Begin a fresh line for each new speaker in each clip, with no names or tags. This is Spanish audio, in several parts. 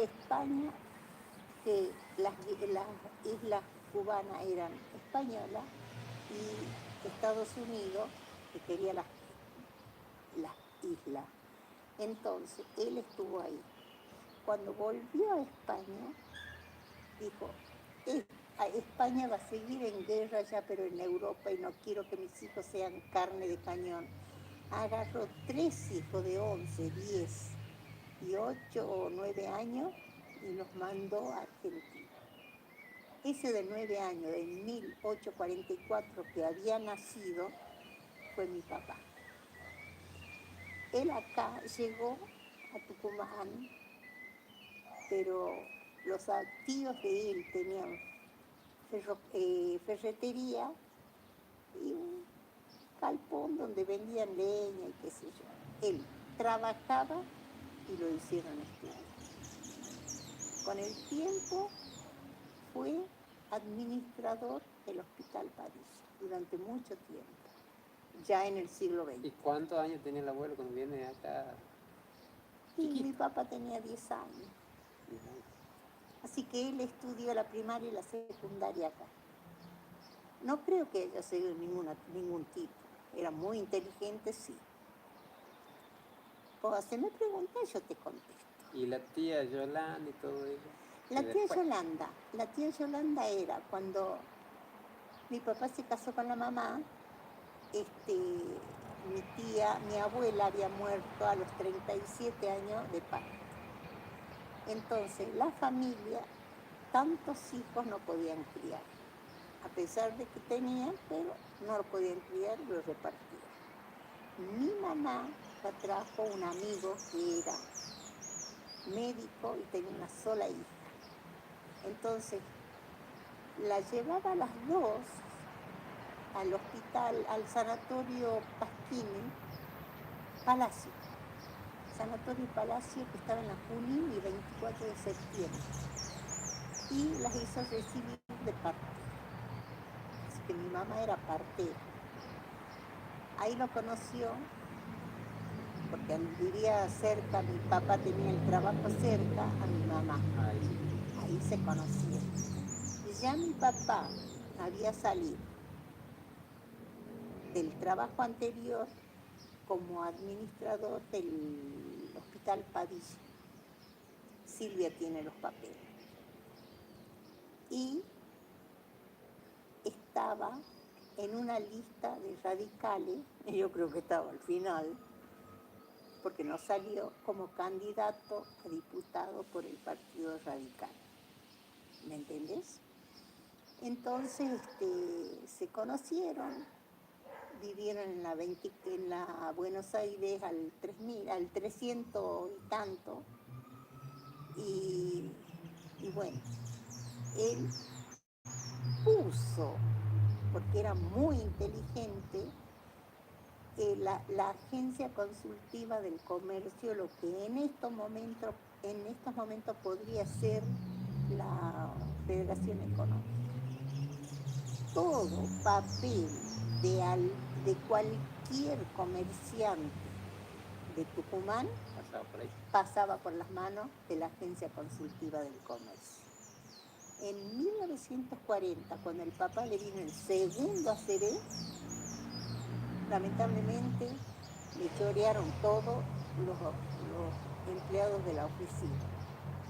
España, que las islas cubanas eran españolas y Estados Unidos, que quería las islas. Entonces, él estuvo ahí. Cuando volvió a España, dijo, España va a seguir en guerra ya, pero en Europa, y no quiero que mis hijos sean carne de cañón. Agarró 3 hijos de 11, 10 y 8 o 9 años y los mandó a Argentina. Ese de 9 años, de 1844, que había nacido, fue mi papá. Él acá llegó a Tucumán, pero los tíos de él tenían ferretería y un galpón donde vendían leña y qué sé yo. Él trabajaba y lo hicieron estudiar. Con el tiempo fue administrador del Hospital Padilla durante mucho tiempo, ya en el siglo XX.
¿Y cuántos años tenía el abuelo cuando viene acá?
Y mi
Chiquito.
papá tenía 10 años. Así que él estudió la primaria y la secundaria acá. No creo que haya sido ningún tipo. Era muy inteligente, sí. Pues se me pregunta y yo te contesto.
¿Y la tía Yolanda y todo eso?
La tía Yolanda era cuando mi papá se casó con la mamá, mi abuela había muerto a los 37 años de parto. Entonces la familia, tantos hijos no podían criar, a pesar de que tenían, pero no lo podían criar y lo repartían. Mi mamá la trajo un amigo que era médico y tenía una sola hija. Entonces la llevaba a las dos al hospital, al sanatorio Pasquini, Palacio. Sanatorio Palacio, que estaba en la Junín y 24 de septiembre. Y las hizo recibir de partera. Así que mi mamá era partera. Ahí lo conoció, porque vivía cerca, mi papá tenía el trabajo cerca a mi mamá. Ahí se conocieron. Y ya mi papá había salido del trabajo anterior como administrador del Hospital Padilla. Silvia tiene los papeles. Y estaba en una lista de radicales, y yo creo que estaba al final, porque no salió como candidato a diputado por el Partido Radical. ¿Me entendés? Entonces se conocieron, vivieron en la Buenos Aires al 3000, al 300 y tanto, y bueno, él puso, porque era muy inteligente, la agencia consultiva del comercio, lo que en estos momentos podría ser la Federación Económica. Todo papel de cualquier comerciante de Tucumán pasaba por las manos de la agencia consultiva del comercio. En 1940, cuando el papá le vino el segundo ACV, lamentablemente le chorearon todos los empleados de la oficina.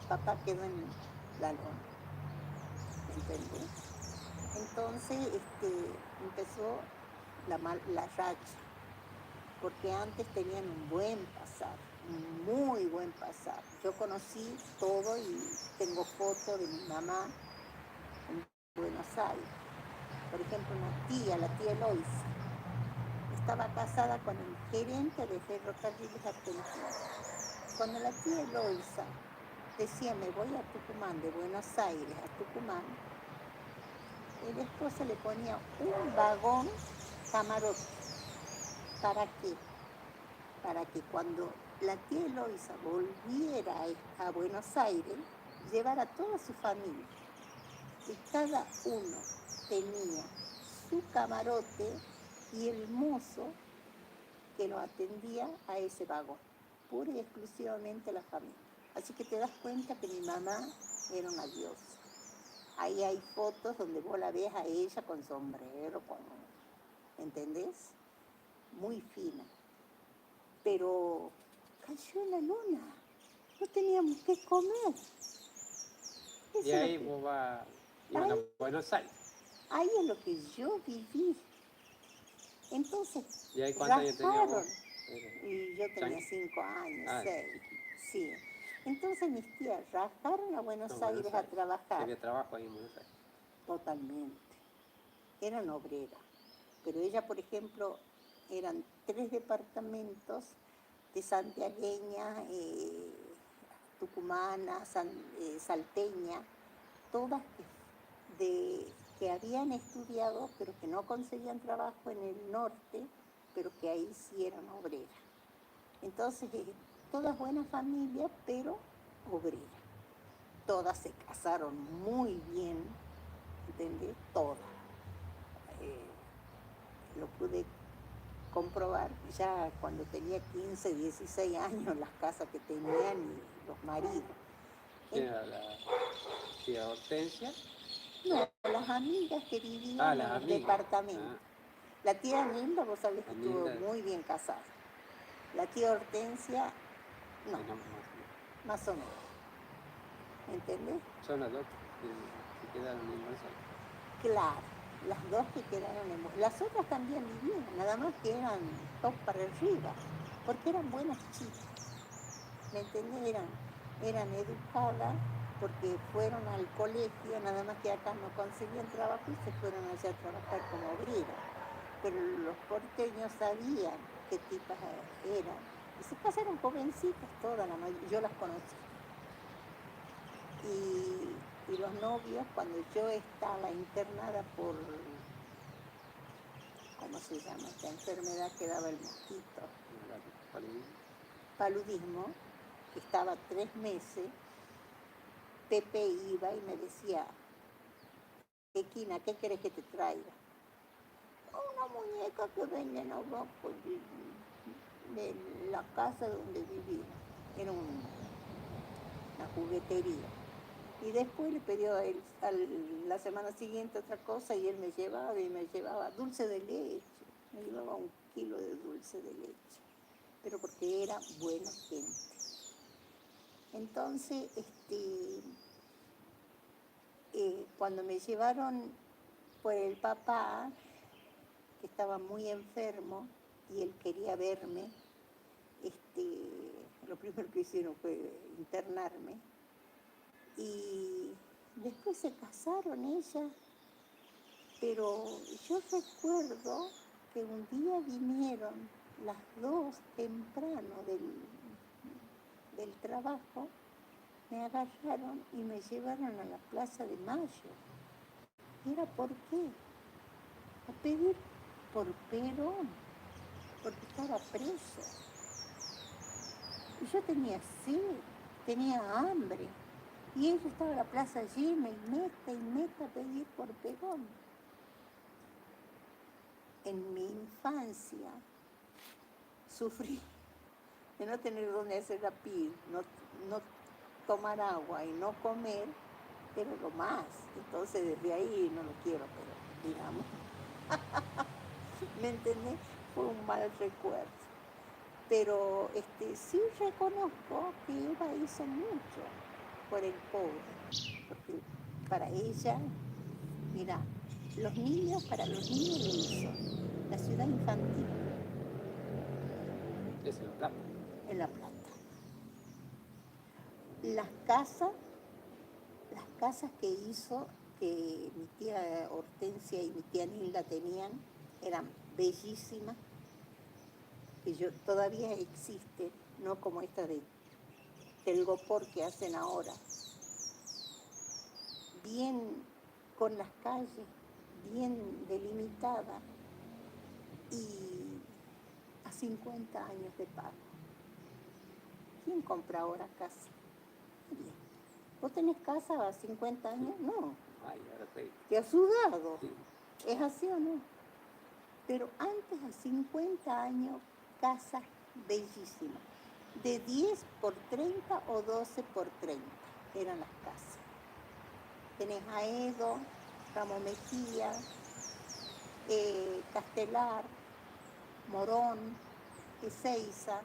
Papá quedó en la lona, ¿me entendés? Entonces empezó la racha, porque antes tenían un buen pasar, un muy buen pasar. Yo conocí todo y tengo fotos de mi mamá en Buenos Aires. Por ejemplo, la tía Eloisa, estaba casada con el gerente de Ferrocarriles Argentinos. Cuando la tía Eloisa decía, me voy a Tucumán, de Buenos Aires a Tucumán, el esposo le ponía un vagón camarote. ¿Para qué? Para que cuando la tía Eloisa volviera a Buenos Aires, llevara a toda su familia. Y cada uno tenía su camarote y el mozo que lo atendía a ese vagón, pura y exclusivamente la familia. Así que te das cuenta que mi mamá era una diosa. Ahí hay fotos donde vos la ves a ella con sombrero, ¿entendés? Muy fina. Pero cayó en la luna. No teníamos qué comer.
Y
Eso es
ahí
lo que,
vos iban a
ahí,
Buenos Aires.
ahí es lo que yo viví. Entonces,
¿Y ahí cuántos años tenías vos?
rajaron. Y yo tenía
¿Chanqui?
5 años,
Ah,
6.
chiquito.
Sí. Entonces mis tías rajaron a Buenos
No, Buenos
Aires a
Aires. Que
trabajar
había trabajo ahí en Buenos Aires.
totalmente. Eran obreras. Pero ella, por ejemplo, eran 3 departamentos de santiagueña, tucumana, salteña, todas que habían estudiado, pero que no conseguían trabajo en el norte, pero que ahí sí eran obreras. Entonces, todas buenas familias, pero obreras. Todas se casaron muy bien, ¿entendés? Todas. Lo pude comprobar ya cuando tenía 15, 16 años, las casas que tenían y los maridos.
¿Quién era la tía Hortensia?
No, las amigas que
Ah,
vivían
las
en el
amigas.
departamento.
Ah,
La tía Nilda, vos sabés que estuvo
Anilda,
muy bien casada. La tía Hortensia, no,
no,
más o menos. ¿Entendés?
son las dos que quedaron en Buenos Aires.
Claro, las dos que quedaron en... Las otras también vivían, nada más que eran top para arriba, porque eran buenas chicas. ¿Me entendés? Eran educadas porque fueron al colegio, nada más que acá no conseguían trabajo y se fueron allá a trabajar como obreras. Pero los porteños sabían qué tipas eran y se casaron jovencitas todas, yo las conocí. Y los novios, cuando yo estaba internada por, ¿cómo se llama esta enfermedad que daba el mosquito? Paludismo, que estaba 3 meses, Pepe iba y me decía, Equina, ¿qué querés que te traiga? Una muñeca que venden abajo de la casa donde vivía. Era una juguetería. Y después le pidió a él la semana siguiente otra cosa y él me llevaba dulce de leche. Me llevaba 1 kilo de dulce de leche, pero porque era buena gente. Entonces, cuando me llevaron por el papá, que estaba muy enfermo y él quería verme, lo primero que hicieron fue internarme. Y después se casaron ellas, pero yo recuerdo que un día vinieron las dos temprano del trabajo, me agarraron y me llevaron a la Plaza de Mayo. ¿Y era por qué? A pedir por Perón, porque estaba preso. Y yo tenía sed, tenía hambre. Y ella estaba en la plaza llena y meta a pedir por Perón. En mi infancia sufrí de no tener dónde hacer la pis, no tomar agua y no comer, pero lo más. Entonces desde ahí no lo quiero, pero digamos, ¿me entendés? Fue un mal recuerdo. Pero sí reconozco que Eva hizo mucho por el pobre, porque para ella, mira, para los niños le hizo la ciudad infantil
Es en La Plata.
en La Plata. Las casas que hizo, que mi tía Hortensia y mi tía Nilda tenían, eran bellísimas, que todavía existen, no como esta del Gopor que hacen ahora. Bien con las calles, bien delimitada y a 50 años de pago. ¿Quién compra ahora casa? Nadie. ¿Vos tenés casa a 50 años?
Sí.
No.
Ay, ahora te...
¿Te has sudado?
Sí.
¿Es así o no? Pero antes, a 50 años, casas bellísimas. de 10 por 30 o 12 por 30 eran las casas. Tenés Aedo, Ramos Mejía, Castelar, Morón, Ezeiza,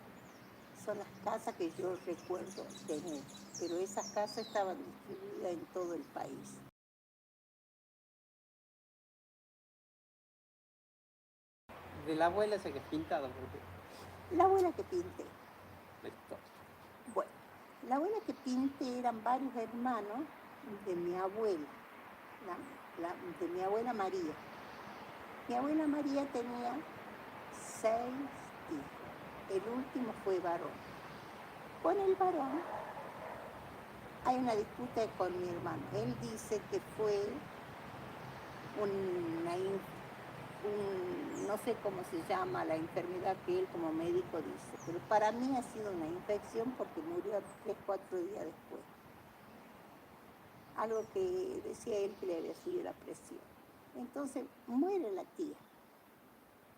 son las casas que yo recuerdo tener, pero esas casas estaban distribuidas en todo el país.
De la abuela esa que es pintado, porque
La abuela que pinté.
la historia.
Bueno, la abuela que pinté eran varios hermanos de mi abuela, de mi abuela María. Mi abuela María tenía 6 hijos. El último fue varón. Con el varón hay una disputa con mi hermano. Él dice que fue no sé cómo se llama la enfermedad que él como médico dice, pero para mí ha sido una infección porque murió 3 o 4 días después. Algo que decía él que le había subido la presión. Entonces muere la tía,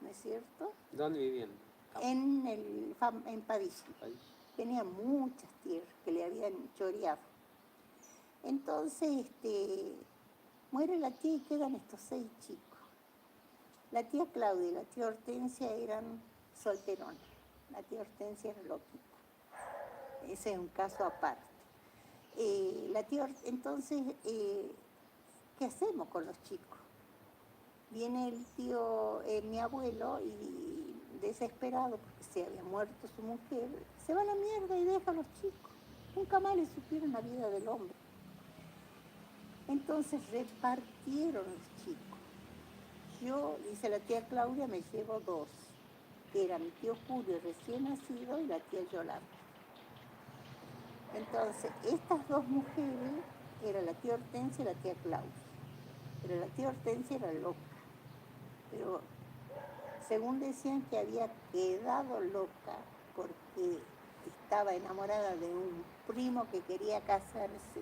¿no es cierto?
¿Dónde vivían?
En Padilla. Tenía muchas tierras que le habían choreado. Entonces muere la tía y quedan estos 6 chicos. La tía Claudia y la tía Hortensia eran solteronas. La tía Hortensia era loquita. Ese es un caso aparte. Entonces, ¿qué hacemos con los chicos? Viene el tío, mi abuelo, y desesperado porque se había muerto su mujer, se va a la mierda y deja a los chicos. Nunca más le supieron la vida del hombre. Entonces repartieron los chicos. Yo, dice la tía Claudia, me llevo 2, que era mi tío Julio recién nacido y la tía Yolanda. Entonces, estas 2 mujeres, era la tía Hortensia y la tía Claudia. Pero la tía Hortensia era loca. Pero según decían que había quedado loca porque estaba enamorada de un primo que quería casarse,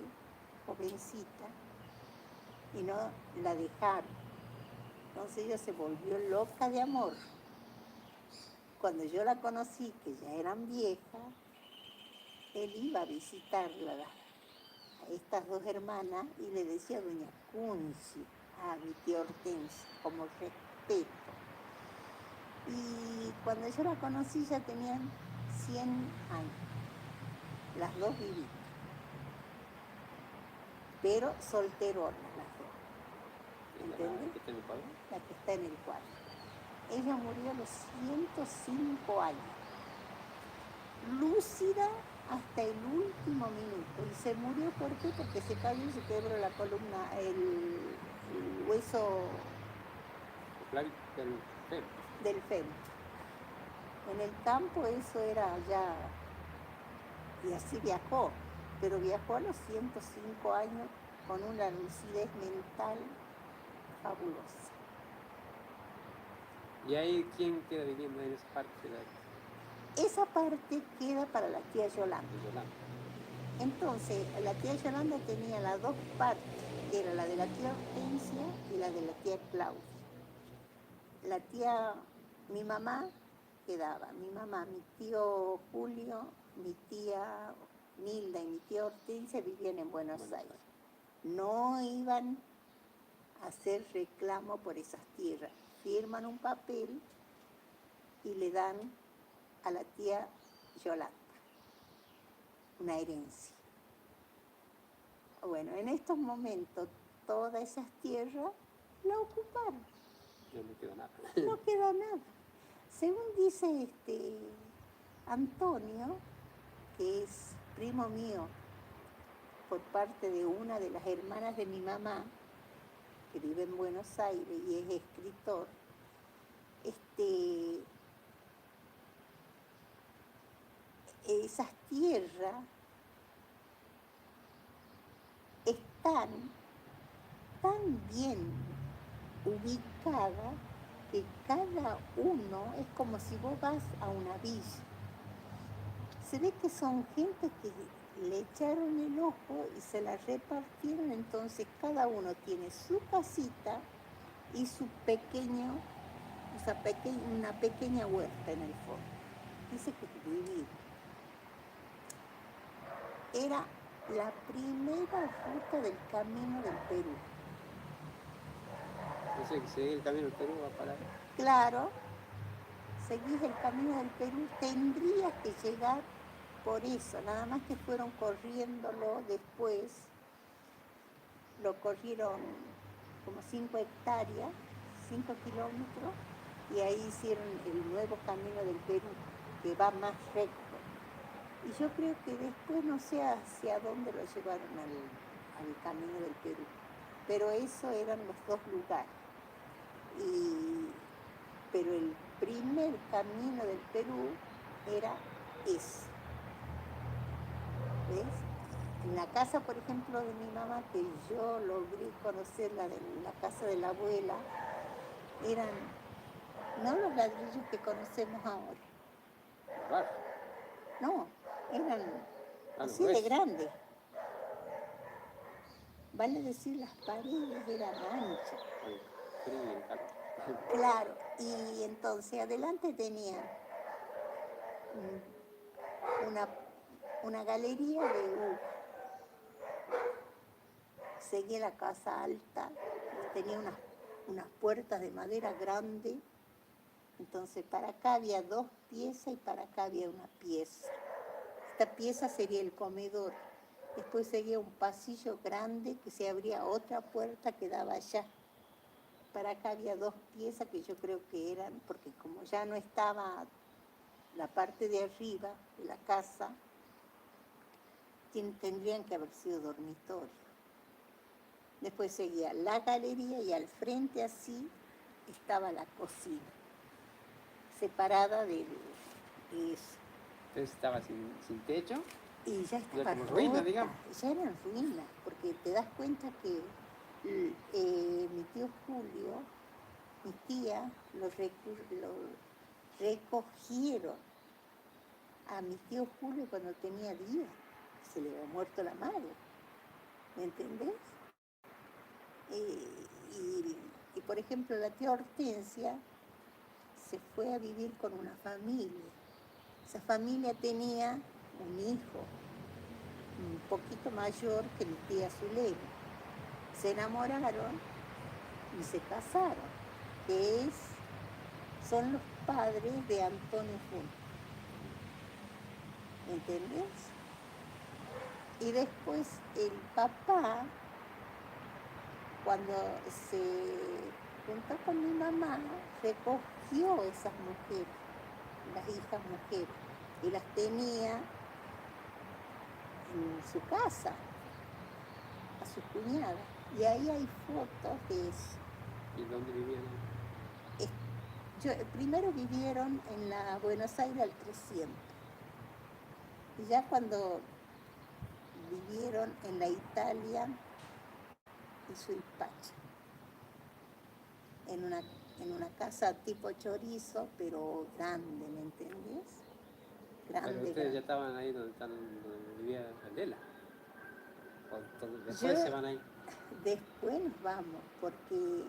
jovencita, y no la dejaron. Entonces ella se volvió loca de amor. Cuando yo la conocí, que ya eran viejas, él iba a visitarla a estas 2 hermanas y le decía doña Cunci a mi tía Hortensia, como respeto. Y cuando yo la conocí ya tenían 100 años, las 2 vivitas, pero solteronas las 2. ¿Entendés? La que está en el cuadro. Ella murió a los 105 años, lúcida hasta el último minuto. Y se murió, ¿por qué? Porque se cayó y se quebró la columna, el hueso del fémur. En el campo eso era ya, y así viajó, pero viajó a los 105 años con una lucidez mental fabulosa.
¿Y ahí quién queda viviendo en esa parte?
Esa parte queda para la tía Yolanda. Entonces, la tía Yolanda tenía las 2 partes, que era la de la tía Hortensia y la de la tía Claudia. Mi mamá quedaba, mi tío Julio, mi tía Nilda y mi tía Hortensia vivían en Buenos Aires. No iban a hacer reclamo por esas tierras. Firman un papel y le dan a la tía Yolanda una herencia. Bueno, en estos momentos todas esas tierras la ocuparon.
No queda nada.
No queda nada. Según dice Antonio, que es primo mío por parte de una de las hermanas de mi mamá, que vive en Buenos Aires y es escritor, esas tierras están tan bien ubicadas que cada uno es como si vos vas a una villa. Se ve que son gente que le echaron el ojo y se la repartieron, entonces cada uno tiene su casita y una pequeña huerta en el fondo. Dice que es divino. Era la primera ruta del Camino del Perú.
O sea, que seguí el camino del Perú va para ahí.
Claro, seguís el Camino del Perú, tendrías que llegar por eso, nada más que fueron corriéndolo después, lo corrieron como 5 hectáreas, 5 kilómetros, y ahí hicieron el nuevo Camino del Perú, que va más recto. Y yo creo que después no sé hacia dónde lo llevaron al Camino del Perú, pero eso eran los dos lugares. Pero el primer Camino del Perú era ese. ¿Ves? En la casa, por ejemplo, de mi mamá, que yo logré conocer, la casa de la abuela, eran no los ladrillos que conocemos ahora,
Barro.
no, eran
Ah, los
así de
huesos.
grandes. Vale decir, las paredes eran anchas.
Con el frío y el calor.
Claro, y entonces adelante tenían una galería de uva. Seguía la casa alta, tenía unas puertas de madera grande. Entonces para acá había 2 piezas y para acá había una pieza. Esta pieza sería el comedor. Después seguía un pasillo grande que se abría otra puerta que daba allá. Para acá había 2 piezas que yo creo que eran, porque como ya no estaba la parte de arriba de la casa, tendrían que haber sido dormitorios. Después seguía la galería y al frente así estaba la cocina, separada de eso.
Entonces estaba sin techo.
Y ya estaba
como ruina, digamos.
Ya eran ruinas, porque te das cuenta que mi tío Julio, mi tía, lo recogieron a mi tío Julio cuando tenía días, se le había muerto la madre, ¿me entendés? Y por ejemplo la tía Hortensia se fue a vivir con una familia. Esa familia tenía un hijo un poquito mayor que mi tía Zulema. Se enamoraron y se casaron, que son los padres de Antonio Juntos. ¿Entendés? Y después el papá, cuando se juntó con mi mamá, recogió esas mujeres, las hijas mujeres, y las tenía en su casa, a su cuñada. Y ahí hay fotos de eso.
¿Y dónde vivían?
Primero vivieron en la Buenos Aires al 300. Y ya cuando vivieron en la Italia y Suipacha, en una casa tipo chorizo, pero grande, ¿me entendés? Grande.
Pero ustedes
grande.
ya estaban ahí donde vivía Candela. Después se van ahí.
Después nos vamos, porque,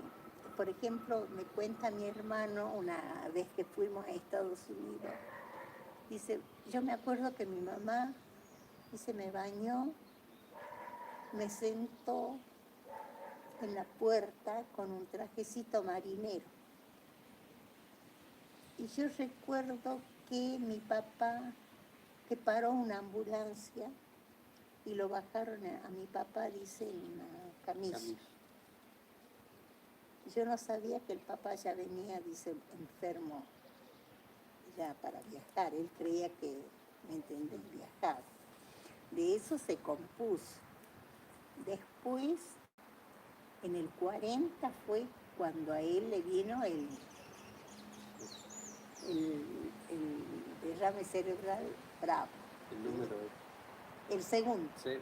por ejemplo, me cuenta mi hermano una vez que fuimos a Estados Unidos. Dice, yo me acuerdo que mi mamá, dice, me bañó, me sentó en la puerta con un trajecito marinero. Y yo recuerdo que mi papá, que paró una ambulancia y lo bajaron a mi papá, dice, en una camilla. Yo no sabía que el papá ya venía, dice, enfermo ya para viajar. Él creía que, ¿me entendés?, viajaba. De eso se compuso. Después, en el 40 fue cuando a él le vino el derrame cerebral bravo.
El número.
El segundo.
Sí,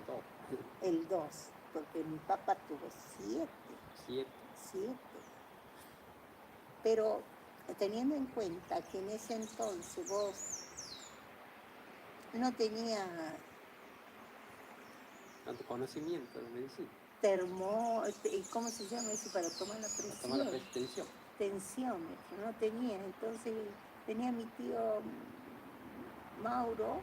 el 2, porque mi papá tuvo 7.
7.
Pero teniendo en cuenta que en ese entonces vos no tenías
tanto conocimiento de medicina.
¿Cómo se llama eso para tomar la presión?
Para tomar la tensión.
Tensiómetro, no tenía. Entonces tenía mi tío Mauro,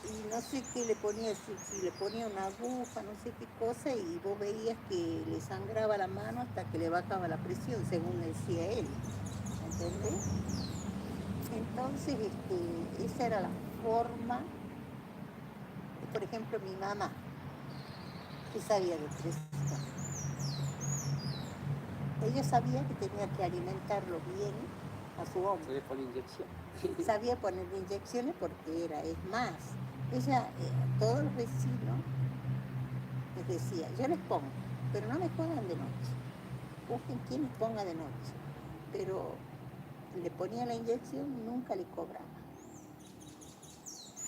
y no sé qué le ponía, si le ponía una aguja, no sé qué cosa, y vos veías que le sangraba la mano hasta que le bajaba la presión, según decía él, ¿entendés? Entonces, esa era la forma, por ejemplo, mi mamá, que sabía de presión. Ella sabía que tenía que alimentarlo bien a su
Se
hombre.
le pone inyección.
Sabía ponerle inyecciones porque es más, ella, todos los vecinos les decía, yo les pongo, pero no me pongan de noche. Busquen quién les ponga de noche. Pero le ponía la inyección, nunca le cobraba.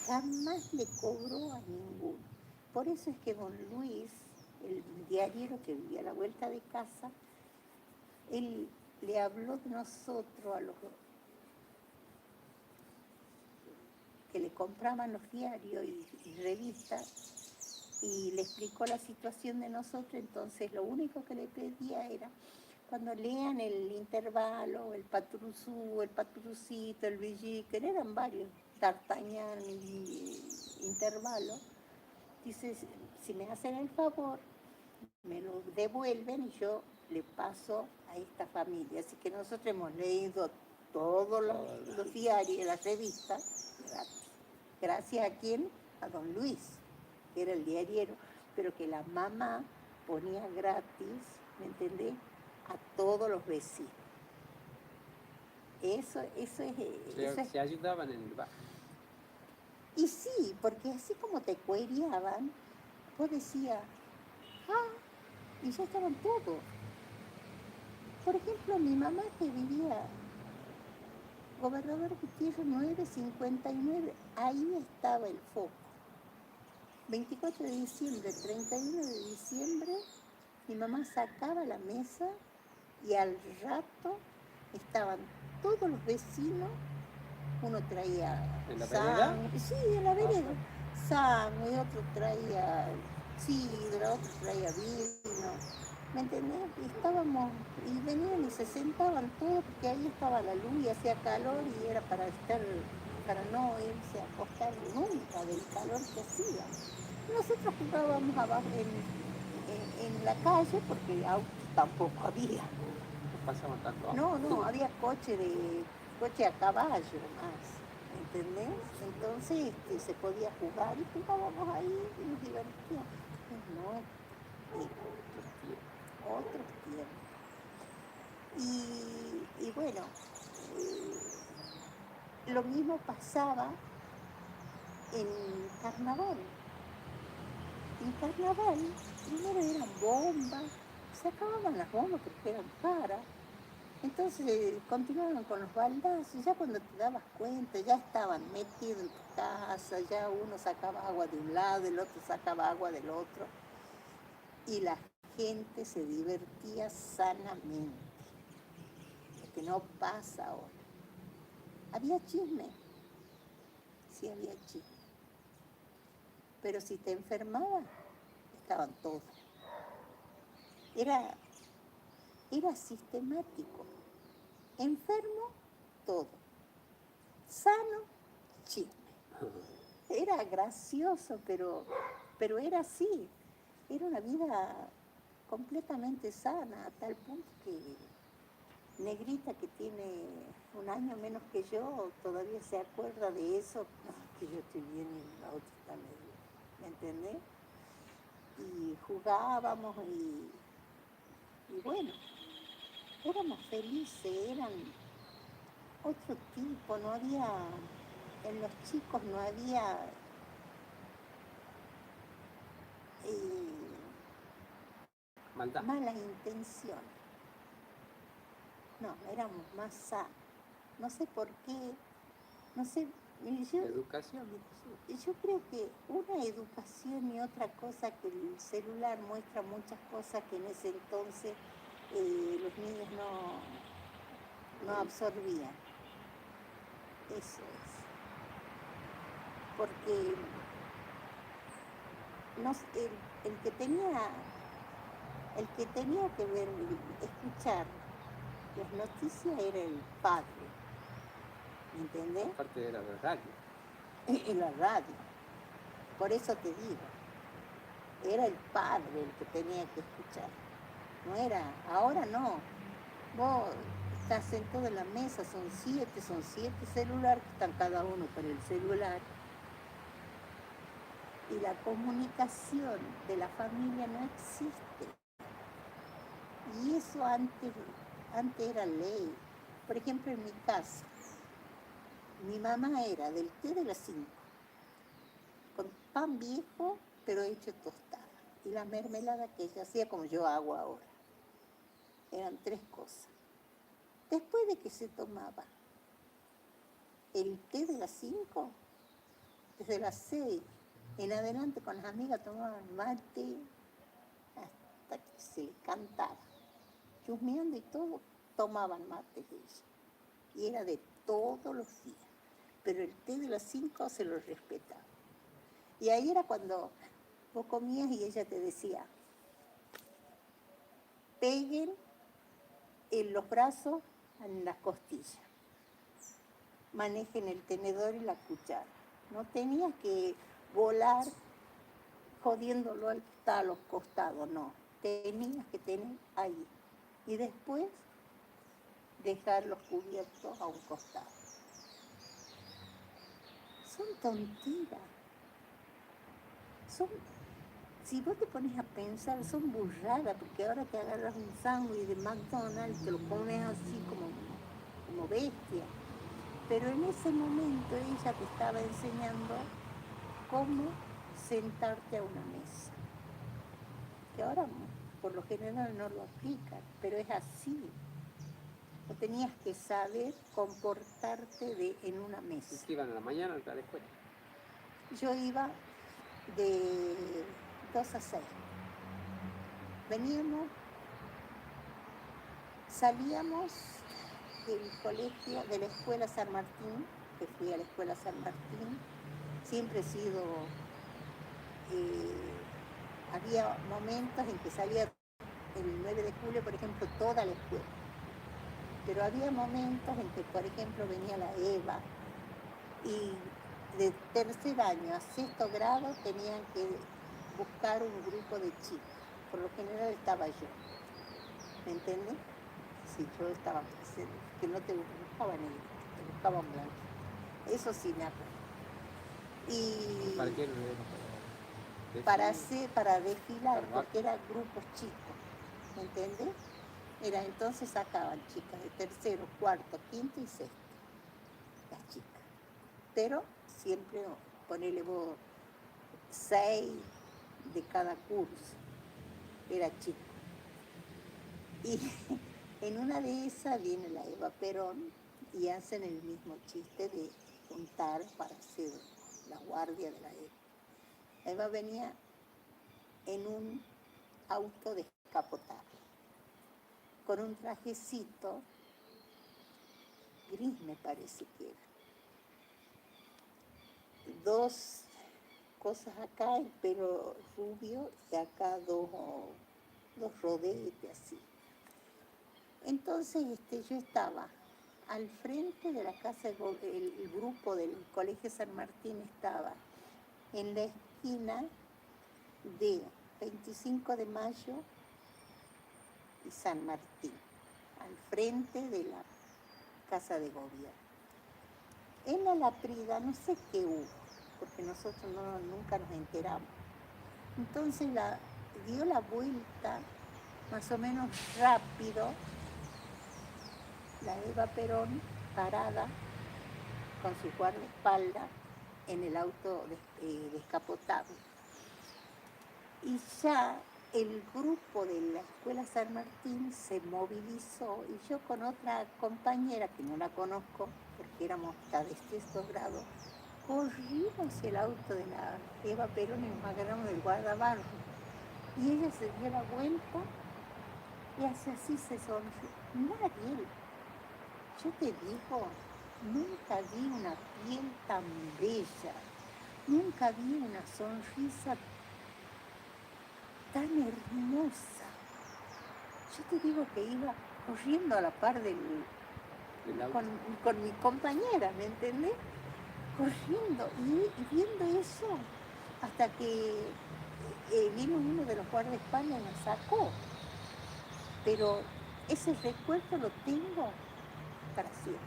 Jamás le cobró a ninguno. Por eso es que don Luis, el diariero que vivía a la vuelta de casa, él le habló de nosotros a los que le compraban los diarios y revistas y le explicó la situación de nosotros. Entonces lo único que le pedía era, cuando lean el intervalo, el patrusú, el patrucito, el villiquen, eran varios, D'Artagnan y intervalo, dice, si me hacen el favor, me lo devuelven y yo le paso a esta familia. Así que nosotros hemos leído todos los diarios, las revistas, gratis. Gracias a quién, a don Luis, que era el diariero, pero que la mamá ponía gratis, ¿me entendés?, a todos los vecinos. Eso es...
Se ayudaban en el barrio.
Y sí, porque así como te cueriaban, vos decías, y ya estaban todos. Por ejemplo, mi mamá que vivía Gobernador Gutiérrez 959, ahí estaba el foco. 24 de diciembre, 31 de diciembre, mi mamá sacaba la mesa y al rato estaban todos los vecinos. Uno traía sangre, sí, en la vereda, sangre, otro traía sidra, otro traía vino, ¿me entendés? Y estábamos, y venían y se sentaban todos, porque ahí estaba la luz y hacía calor y era para no irse a acostar nunca del calor que hacía. Nosotros jugábamos abajo en la calle, porque autos tampoco había.
No pasaban tanto.
No, había coche a caballo más, ¿entendés? Entonces se podía jugar y jugábamos ahí y nos divertíamos. No, otros tiempos. Y bueno, lo mismo pasaba en carnaval. En carnaval primero eran bombas, se acababan las bombas porque eran caras. Entonces continuaban con los baldazos, ya cuando te dabas cuenta, ya estaban metidos en tu casa, ya uno sacaba agua de un lado, el otro sacaba agua del otro, y la gente se divertía sanamente, lo que no pasa ahora. Había chisme, sí había chisme, pero si te enfermabas, estaban todos. Era sistemático, enfermo, todo, sano, chisme. Era gracioso, pero era así. Era una vida completamente sana, a tal punto que Negrita, que tiene un año menos que yo, todavía se acuerda de eso, que yo estoy bien y la otra está medio, ¿me entendés? Y jugábamos y bueno, éramos felices, eran otro tipo, no había, en los chicos no había mala intención. No, éramos más sanos. No sé por qué, no sé.
Educación.
Yo creo que una educación y otra cosa, que el celular muestra muchas cosas que en ese entonces los niños no absorbían. Eso es. Porque el que tenía que ver, escuchar las noticias era el padre, ¿me entendés?
Aparte era la radio.
En la radio. Por eso te digo, era el padre el que tenía que escuchar. No era, ahora no. Vos estás sentado en la mesa, son siete celulares que están cada uno con el celular. Y la comunicación de la familia no existe. Y eso antes era ley. Por ejemplo, en mi casa, mi mamá era del té de las 5, con pan viejo, pero hecho tostada. Y la mermelada que ella hacía como yo hago ahora. Eran 3 cosas. Después de que se tomaba el té de las 5, desde las 6 en adelante con las amigas tomaban mate hasta que se les cantaba. Chusmeando y todo, tomaban mate de ella. Y era de todos los días. Pero el té de las 5 se lo respetaba. Y ahí era cuando vos comías y ella te decía, peguen en los brazos en las costillas, manejen el tenedor y la cuchara. No tenías que volar jodiéndolo a los costados, no. Tenías que tener ahí. Y después dejar los cubiertos a un costado. Son tonteras. Si vos te pones a pensar, son burradas, porque ahora te agarras un sándwich de McDonald's, te lo pones así como bestia. Pero en ese momento ella te estaba enseñando cómo sentarte a una mesa. Que ahora por lo general no lo aplican, pero es así. No tenías que saber comportarte en una mesa.
¿Y iban a la mañana a la escuela?
Yo iba de 2 a 6. Salíamos del colegio, de la escuela San Martín, que fui a la escuela San Martín. Siempre he sido, había momentos en que salía el 9 de julio, por ejemplo, toda la escuela. Pero había momentos en que, por ejemplo, venía la Eva y de 3er año a 6º grado tenían que buscar un grupo de chicos. Por lo general estaba yo. ¿Me entiendes? Si yo estaba presente, que no te buscaban negro, te buscaban blanco. Eso sí me acuerdo. Y
¿Para qué?
para desfilar, porque eran grupos chicos, ¿me entiendes? Entonces sacaban chicas de 3º, 4º, 5º y 6º, las chicas. Pero siempre ponele vos 6 de cada curso, era chico. Y en una de esas viene la Eva Perón y hacen el mismo chiste de juntar para hacer la guardia de la Eva. La Eva venía en un auto descapotable, con un trajecito gris, me parece que era. 2 cosas acá, el pelo rubio, y acá dos rodetes así. Entonces yo estaba al frente de la casa, el grupo del Colegio San Martín estaba en la esquina de 25 de Mayo y San Martín, al frente de la Casa de Gobierno. En la Laprida no sé qué hubo, porque nosotros nunca nos enteramos. Entonces dio la vuelta más o menos rápido, la Eva Perón parada con su guardaespaldas en el auto descapotable. Y ya el grupo de la Escuela San Martín se movilizó y yo con otra compañera, que no la conozco porque éramos hasta de 6º grado, corrimos hacia el auto de la Eva Perón y nos agarramos del guardabarro. Y ella se dio la vuelta y así se sonrió. Nadie. Yo te digo, nunca vi una piel tan bella, nunca vi una sonrisa tan hermosa. Yo te digo que iba corriendo a la par con mi compañera, ¿me entendés? Corriendo y viendo eso, hasta que vino uno de los guardaespaldas y nos sacó. Pero ese recuerdo lo tengo para siempre.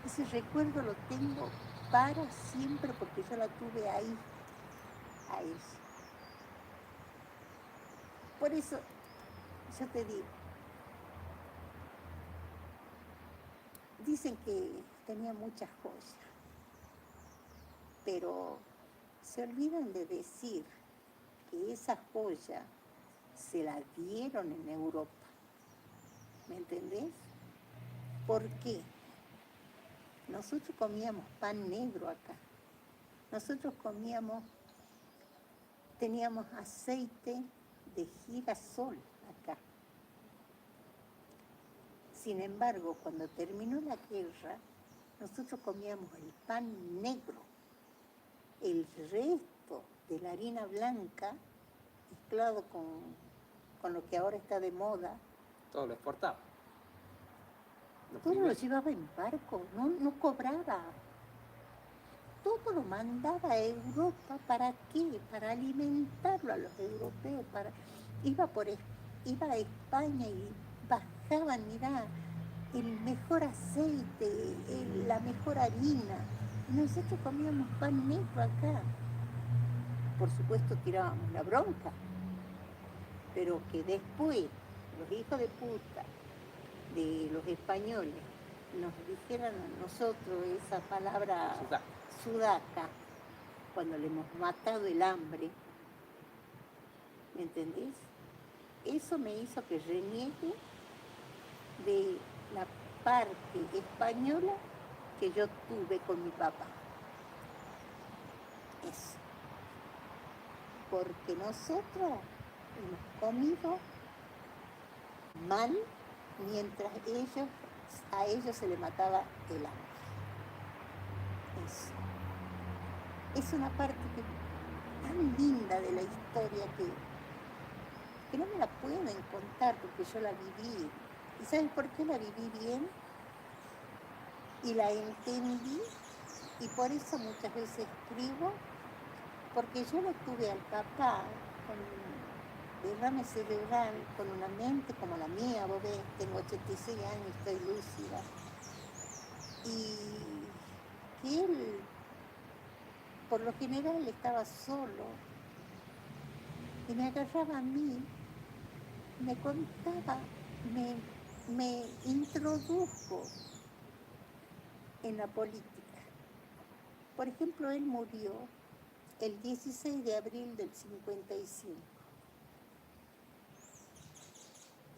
Ese recuerdo lo tengo para siempre porque yo la tuve ahí, a ella. Por eso yo te digo, dicen que tenía muchas joyas, pero se olvidan de decir que esa joya se la dieron en Europa. ¿Me entendés? ¿Por qué? Nosotros comíamos pan negro acá. Nosotros teníamos aceite de girasol acá. Sin embargo, cuando terminó la guerra, nosotros comíamos el pan negro. El resto de la harina blanca, mezclado con lo que ahora está de moda,
Todo lo exportaba.
todo lo llevaba en barco, no cobraba. Todo lo mandaba a Europa. ¿Para qué? Para alimentarlo a los europeos. Iba a España y bajaban, mirá, el mejor aceite, la mejor harina. Y nosotros comíamos pan negro acá. Por supuesto tirábamos la bronca, pero que después los hijos de puta de los españoles nos dijeran a nosotros esa palabra sudaca, cuando le hemos matado el hambre, ¿me entendés? Eso me hizo que reniegue de la parte española que yo tuve con mi papá. Eso. Porque nosotros hemos comido mal mientras a ellos se les mataba el hambre. Eso. Es una parte tan linda de la historia que no me la pueden contar porque yo la viví. ¿Y saben por qué la viví bien? Y la entendí, y por eso muchas veces escribo, porque yo lo tuve al papá con derrame cerebral, con una mente como la mía, vos ves, tengo 86 años, estoy lúcida. Y que él, por lo general, estaba solo, y me agarraba a mí, me contaba, me introdujo en la política. Por ejemplo, él murió el 16 de abril del 55.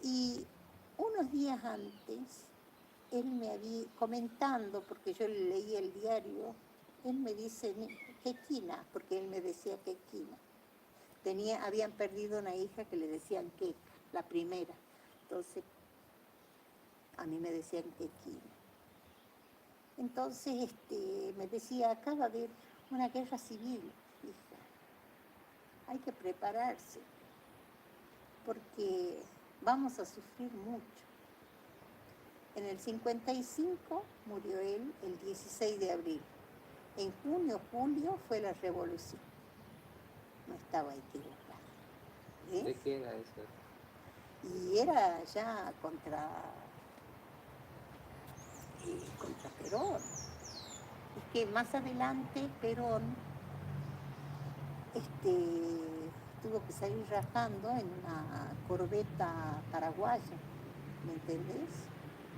Y unos días antes, él me había, comentando, porque yo le leía el diario, él me dice, Quequina, porque él me decía Quequina. Habían perdido una hija que le decían Queca, la primera. Entonces, a mí me decían Quequina. Entonces, me decía, acá va a haber una guerra civil, hija. Hay que prepararse, porque vamos a sufrir mucho. En el 55 murió él el 16 de abril. En junio, julio fue la revolución. No estaba equivocada.
¿De qué era eso?
Y era ya contra Perón. Es que más adelante Perón tuvo que salir rajando en una corbeta paraguaya, ¿me entendés?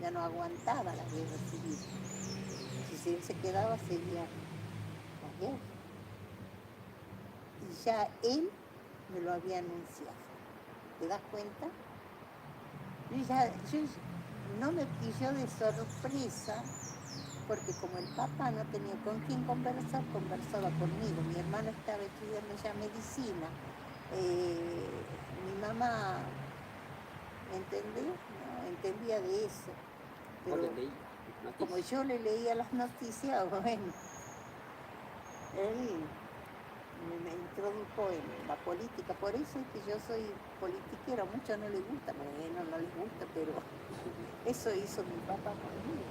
Ya no aguantaba la guerra civil. Si él se quedaba, seguía la guerra. Y ya él me lo había anunciado. ¿Te das cuenta? Yo no me pilló de sorpresa, porque como el papá no tenía con quién conversar, conversaba conmigo. Mi hermano estaba estudiando ya medicina. Mi mamá, ¿me entendés? No entendía de eso. Pero como yo le leía las noticias, bueno, él me introdujo en la política. Por eso es que yo soy politiquera. A muchos no les gusta, bueno, no les gusta, pero eso hizo mi papá conmigo.